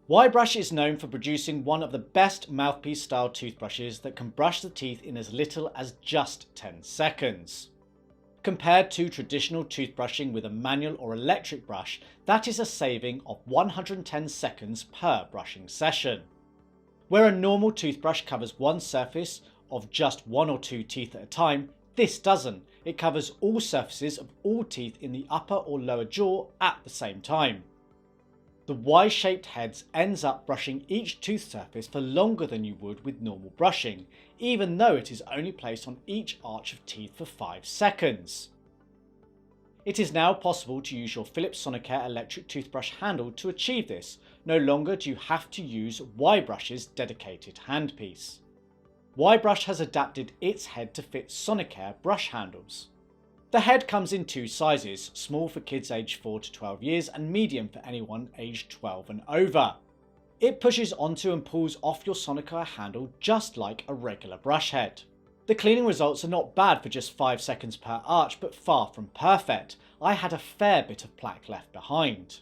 Y-Brush is known for producing one of the best mouthpiece style toothbrushes that can brush the teeth in as little as just 10 seconds. Compared to traditional toothbrushing with a manual or electric brush, that is a saving of 110 seconds per brushing session. Where a normal toothbrush covers one surface of just one or two teeth at a time, this doesn't. It covers all surfaces of all teeth in the upper or lower jaw at the same time. The Y-shaped heads ends up brushing each tooth surface for longer than you would with normal brushing, even though it is only placed on each arch of teeth for 5 seconds. It is now possible to use your Philips Sonicare electric toothbrush handle to achieve this. No longer do you have to use Y-Brush's dedicated handpiece. Y-Brush has adapted its head to fit Sonicare brush handles. The head comes in two sizes, small for kids aged 4 to 12 years and medium for anyone aged 12 and over. It pushes onto and pulls off your Sonicare handle just like a regular brush head. The cleaning results are not bad for just 5 seconds per arch, but far from perfect. I had a fair bit of plaque left behind.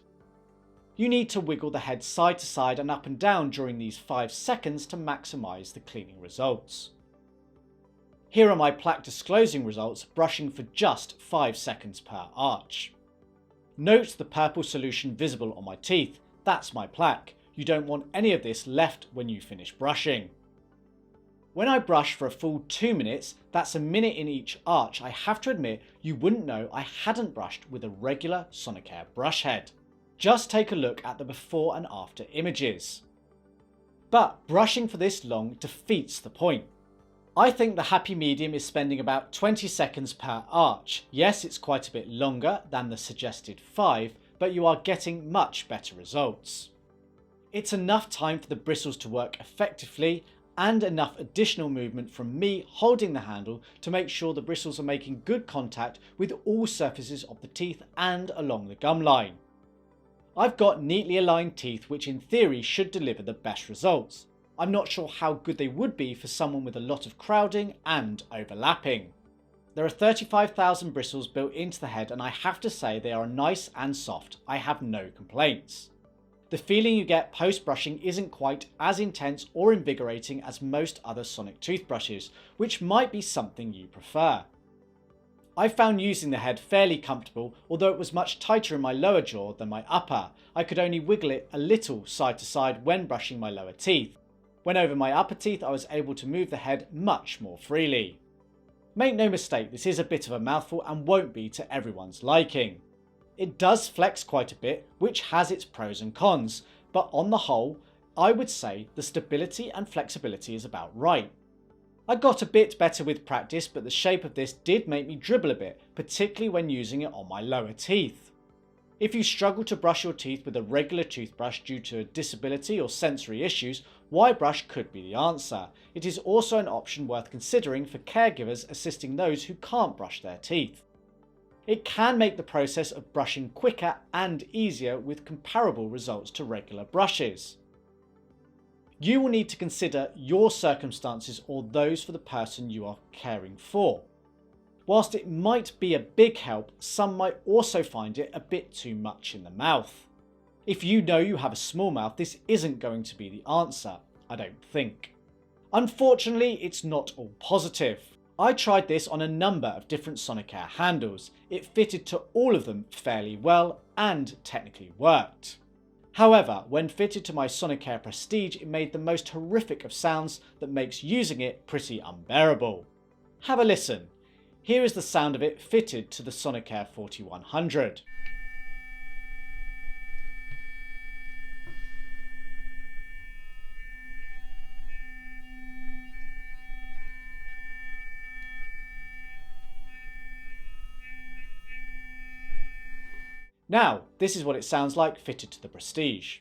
You need to wiggle the head side to side and up and down during these 5 seconds to maximise the cleaning results. Here are my plaque disclosing results, brushing for just 5 seconds per arch. Note the purple solution visible on my teeth. That's my plaque. You don't want any of this left when you finish brushing. When I brush for a full 2 minutes, that's a minute in each arch, I have to admit you wouldn't know I hadn't brushed with a regular Sonicare brush head. Just take a look at the before and after images. But brushing for this long defeats the point. I think the happy medium is spending about 20 seconds per arch. Yes, it's quite a bit longer than the suggested 5, but you are getting much better results. It's enough time for the bristles to work effectively and enough additional movement from me holding the handle to make sure the bristles are making good contact with all surfaces of the teeth and along the gum line. I've got neatly aligned teeth which in theory should deliver the best results. I'm not sure how good they would be for someone with a lot of crowding and overlapping. There are 35,000 bristles built into the head and I have to say they are nice and soft. I have no complaints. The feeling you get post-brushing isn't quite as intense or invigorating as most other sonic toothbrushes, which might be something you prefer. I found using the head fairly comfortable, although it was much tighter in my lower jaw than my upper. I could only wiggle it a little side to side when brushing my lower teeth. When over my upper teeth, I was able to move the head much more freely. Make no mistake, this is a bit of a mouthful and won't be to everyone's liking. It does flex quite a bit, which has its pros and cons, but on the whole, I would say the stability and flexibility is about right. I got a bit better with practice, but the shape of this did make me dribble a bit, particularly when using it on my lower teeth. If you struggle to brush your teeth with a regular toothbrush due to a disability or sensory issues, Y-Brush could be the answer. It is also an option worth considering for caregivers assisting those who can't brush their teeth. It can make the process of brushing quicker and easier with comparable results to regular brushes. You will need to consider your circumstances or those for the person you are caring for. Whilst it might be a big help, some might also find it a bit too much in the mouth. If you know you have a small mouth, this isn't going to be the answer, I don't think. Unfortunately, it's not all positive. I tried this on a number of different Sonicare handles. It fitted to all of them fairly well and technically worked. However, when fitted to my Sonicare Prestige, it made the most horrific of sounds that makes using it pretty unbearable. Have a listen. Here is the sound of it fitted to the Sonicare 4100. Now, this is what it sounds like fitted to the Prestige.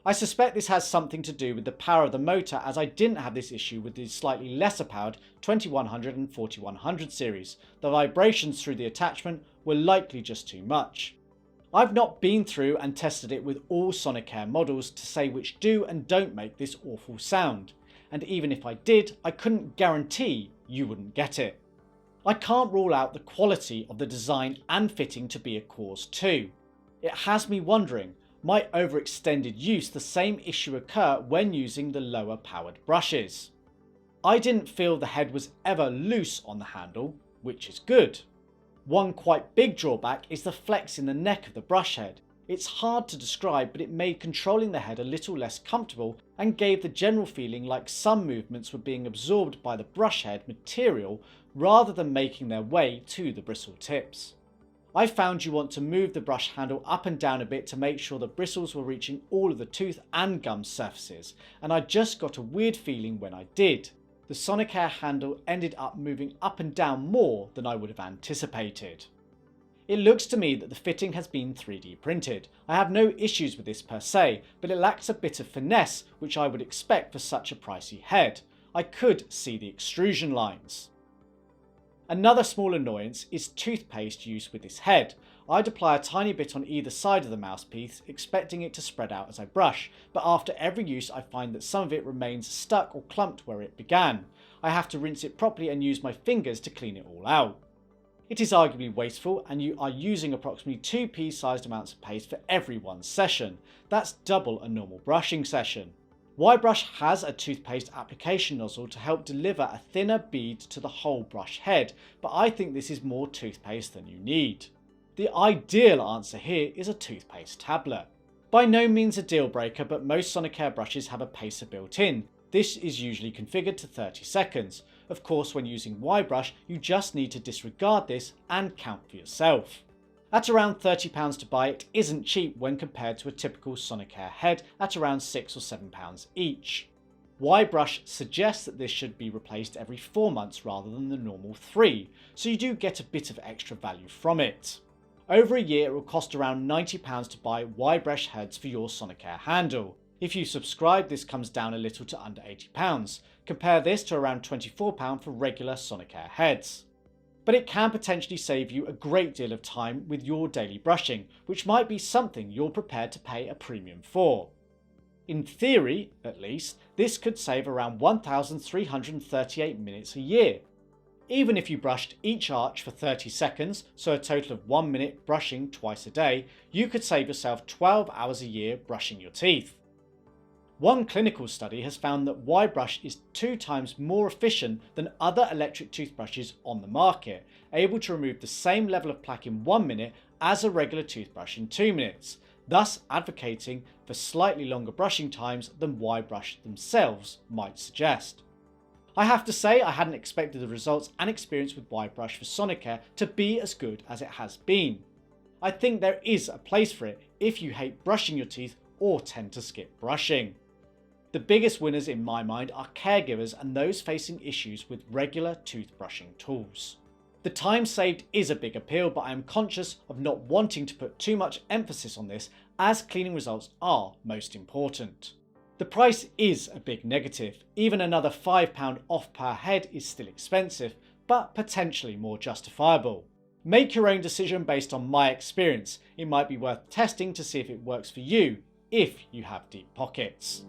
I suspect this has something to do with the power of the motor, as I didn't have this issue with the slightly lesser powered 2100 and 4100 series. The vibrations through the attachment were likely just too much. I've not been through and tested it with all Sonicare models to say which do and don't make this awful sound, and even if I did, I couldn't guarantee you wouldn't get it. I can't rule out the quality of the design and fitting to be a cause too. It has me wondering, might overextended use the same issue occur when using the lower powered brushes? I didn't feel the head was ever loose on the handle, which is good. One quite big drawback is the flex in the neck of the brush head. It's hard to describe, but it made controlling the head a little less comfortable and gave the general feeling like some movements were being absorbed by the brush head material rather than making their way to the bristle tips. I found you want to move the brush handle up and down a bit to make sure the bristles were reaching all of the tooth and gum surfaces, and I just got a weird feeling when I did. The Sonicare handle ended up moving up and down more than I would have anticipated. It looks to me that the fitting has been 3D printed. I have no issues with this per se, but it lacks a bit of finesse which I would expect for such a pricey head. I could see the extrusion lines. Another small annoyance is toothpaste use with this head. I'd apply a tiny bit on either side of the mouthpiece, expecting it to spread out as I brush, but after every use I find that some of it remains stuck or clumped where it began. I have to rinse it properly and use my fingers to clean it all out. It is arguably wasteful, and you are using approximately 2 pea-sized amounts of paste for every one session. That's double a normal brushing session. Y-Brush has a toothpaste application nozzle to help deliver a thinner bead to the whole brush head, but I think this is more toothpaste than you need. The ideal answer here is a toothpaste tablet. By no means a deal breaker, but most Sonicare brushes have a pacer built in. This is usually configured to 30 seconds. Of course, when using Y-Brush, you just need to disregard this and count for yourself. At around £30 to buy, it isn't cheap when compared to a typical Sonicare head at around £6 or £7 each. Y-Brush suggests that this should be replaced every 4 months rather than the normal 3, so you do get a bit of extra value from it. Over a year, it will cost around £90 to buy Y-Brush heads for your Sonicare handle. If you subscribe, this comes down a little to under £80. Compare this to around £24 for regular Sonicare heads. But it can potentially save you a great deal of time with your daily brushing, which might be something you're prepared to pay a premium for. In theory, at least, this could save around 1,338 minutes a year. Even if you brushed each arch for 30 seconds, so a total of 1 minute brushing twice a day, you could save yourself 12 hours a year brushing your teeth. One clinical study has found that Y-Brush is 2 times more efficient than other electric toothbrushes on the market, able to remove the same level of plaque in 1 minute as a regular toothbrush in 2 minutes, thus advocating for slightly longer brushing times than Y-Brush themselves might suggest. I have to say, I hadn't expected the results and experience with Y-Brush for Sonicare to be as good as it has been. I think there is a place for it if you hate brushing your teeth or tend to skip brushing. The biggest winners in my mind are caregivers and those facing issues with regular toothbrushing tools. The time saved is a big appeal, but I am conscious of not wanting to put too much emphasis on this, as cleaning results are most important. The price is a big negative. Even another £5 off per head is still expensive, but potentially more justifiable. Make your own decision based on my experience. It might be worth testing to see if it works for you, if you have deep pockets.